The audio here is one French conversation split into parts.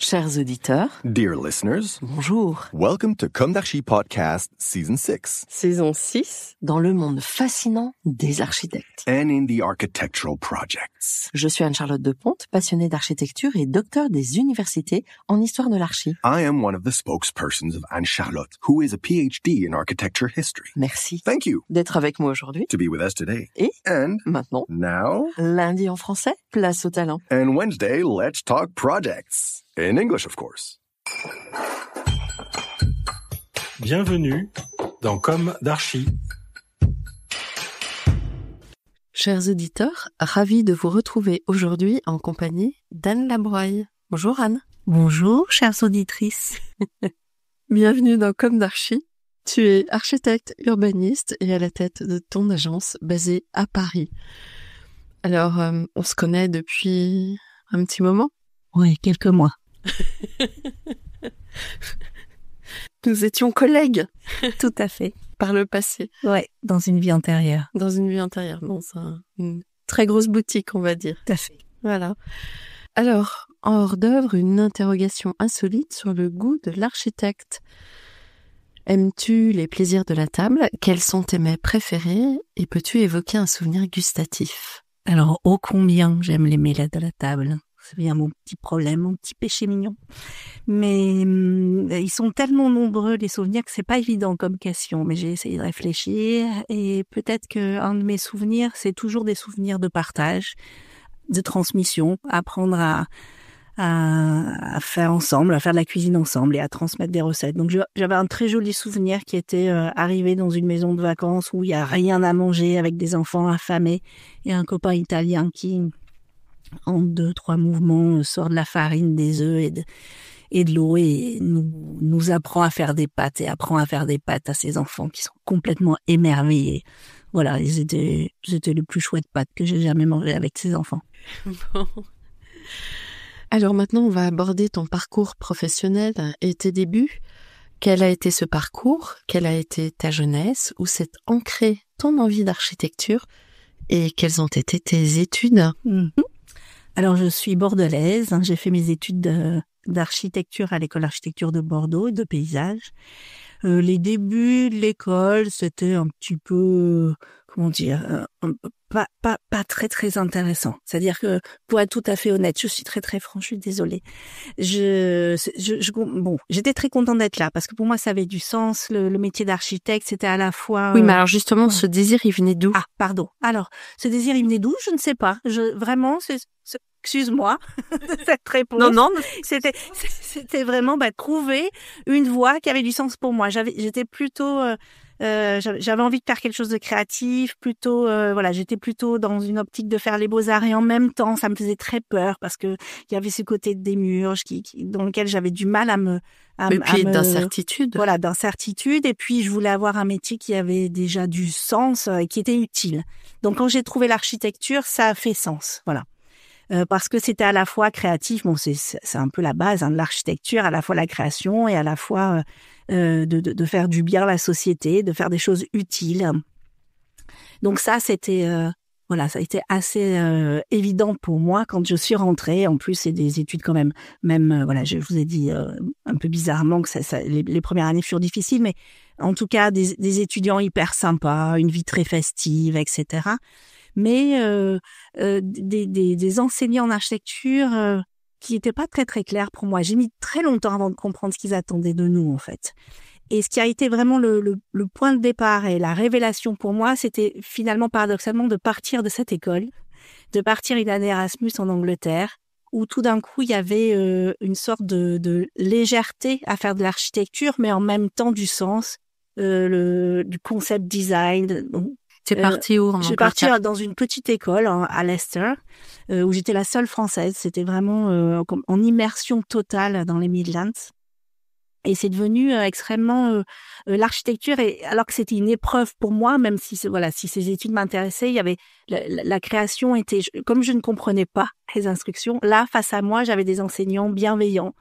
Chers auditeurs, Dear listeners, bonjour. welcome to Comme d'Archi Podcast Season 6. Saison 6, dans le monde fascinant des architectes. And in the architectural projects. Je suis Anne-Charlotte Deponte, passionnée d'architecture et docteur des universités en histoire de l'archi. I am one of the spokespersons of Anne-Charlotte, who is a PhD in architecture history. Merci Thank you d'être avec moi aujourd'hui. to be with us today. Et And maintenant, now, lundi en français, place au talent. and Wednesday, let's talk projects. In English, of course. Bienvenue dans Comme d'Archi. Chers auditeurs, ravi de vous retrouver aujourd'hui en compagnie d'Anne Labroye. Bonjour Anne. Bonjour, chères auditrices. Bienvenue dans Comme d'Archi. Tu es architecte urbaniste et à la tête de ton agence basée à Paris. Alors, on se connaît depuis un petit moment. Oui, quelques mois. Nous étions collègues Tout à fait. par le passé, Ouais, dans une vie antérieure. dans une vie antérieure. Bon, c'est une très grosse boutique, on va dire. Tout à fait. Voilà. Alors, en hors d'œuvre, une interrogation insolite sur le goût de l'architecte. Aimes-tu les plaisirs de la table? Quels sont tes mets préférés? Et peux-tu évoquer un souvenir gustatif? Alors, ô combien j'aime les mets de la table. C'est bien mon petit problème, mon petit péché mignon. Mais ils sont tellement nombreux, les souvenirs, que c'est pas évident comme question. Mais j'ai essayé de réfléchir et peut-être qu'un de mes souvenirs, c'est toujours des souvenirs de partage, de transmission, apprendre à faire ensemble, à faire de la cuisine ensemble et à transmettre des recettes. Donc j'avais un très joli souvenir qui était arrivé dans une maison de vacances où il y a rien à manger avec des enfants affamés et un copain italien qui, en 2-3 mouvements, sort de la farine, des œufs et de l'eau et nous apprend à faire des pâtes et apprend à faire des pâtes à ses enfants qui sont complètement émerveillés. Voilà, ils étaient les plus chouettes pâtes que j'ai jamais mangées avec ses enfants. Bon. Alors maintenant, on va aborder ton parcours professionnel et tes débuts. Quel a été ce parcours? Quelle a été ta jeunesse? Où s'est ancrée ton envie d'architecture? Et quelles ont été tes études? Alors, je suis bordelaise. J'ai fait mes études d'architecture à l'école d'architecture de Bordeaux et de paysage. Les débuts de l'école, c'était un petit peu, comment dire, pas très très intéressant. C'est-à-dire que, pour être tout à fait honnête, je suis très très franche, je suis désolée. Bon, j'étais très contente d'être là parce que pour moi ça avait du sens. Le métier d'architecte, c'était à la fois. Oui, mais alors justement, ce désir, il venait d'où? Ah, pardon. Alors, ce désir, il venait d'où? Je ne sais pas. Vraiment, excuse-moi de cette réponse. Non. C'était vraiment trouver une voie qui avait du sens pour moi. J'étais plutôt, j'avais envie de faire quelque chose de créatif, plutôt, j'étais plutôt dans une optique de faire les beaux-arts et en même temps, ça me faisait très peur parce que il y avait ce côté de démiurge dans lequel j'avais du mal Et puis d'incertitude. Voilà, d'incertitude. Et puis, je voulais avoir un métier qui avait déjà du sens et qui était utile. Donc, quand j'ai trouvé l'architecture, ça a fait sens. Voilà. Parce que c'était à la fois créatif, bon c'est un peu la base de l'architecture, à la fois la création et à la fois de faire du bien à la société, de faire des choses utiles. Donc ça c'était ça a été assez évident pour moi quand je suis rentrée. En plus c'est des études quand même je vous ai dit un peu bizarrement que les premières années furent difficiles, mais en tout cas des étudiants hyper sympas, une vie très festive, etc. Mais des enseignants en architecture qui n'étaient pas très très clairs pour moi. J'ai mis très longtemps avant de comprendre ce qu'ils attendaient de nous en fait. Et ce qui a été vraiment le point de départ et la révélation pour moi, c'était finalement paradoxalement de partir de cette école, de partir une année Erasmus en Angleterre, où tout d'un coup il y avait une sorte de légèreté à faire de l'architecture, mais en même temps du sens, du concept design. T'es partie où en Je suis partie dans une petite école à Leicester, où j'étais la seule française. C'était vraiment en immersion totale dans les Midlands. Et c'est devenu extrêmement l'architecture. Et alors que c'était une épreuve pour moi, même si ces études m'intéressaient, il y avait la création était comme je ne comprenais pas les instructions. Là, face à moi, j'avais des enseignants bienveillants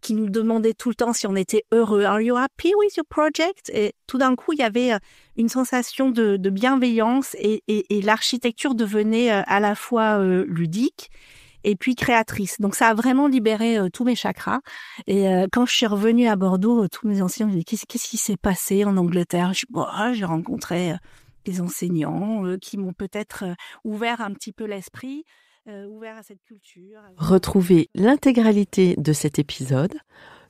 qui nous demandaient tout le temps si on était heureux. Are you happy with your project? Et tout d'un coup, il y avait une sensation de bienveillance et l'architecture devenait à la fois ludique et puis créatrice. Donc ça a vraiment libéré tous mes chakras. Et quand je suis revenue à Bordeaux, tous mes anciens me disaient qu'est-ce qui s'est passé en Angleterre. J'ai rencontré des enseignants qui m'ont peut-être ouvert un petit peu l'esprit, ouvert à cette culture. Retrouvez l'intégralité de cet épisode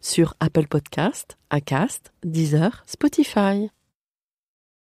sur Apple Podcast, Acast, Deezer, Spotify.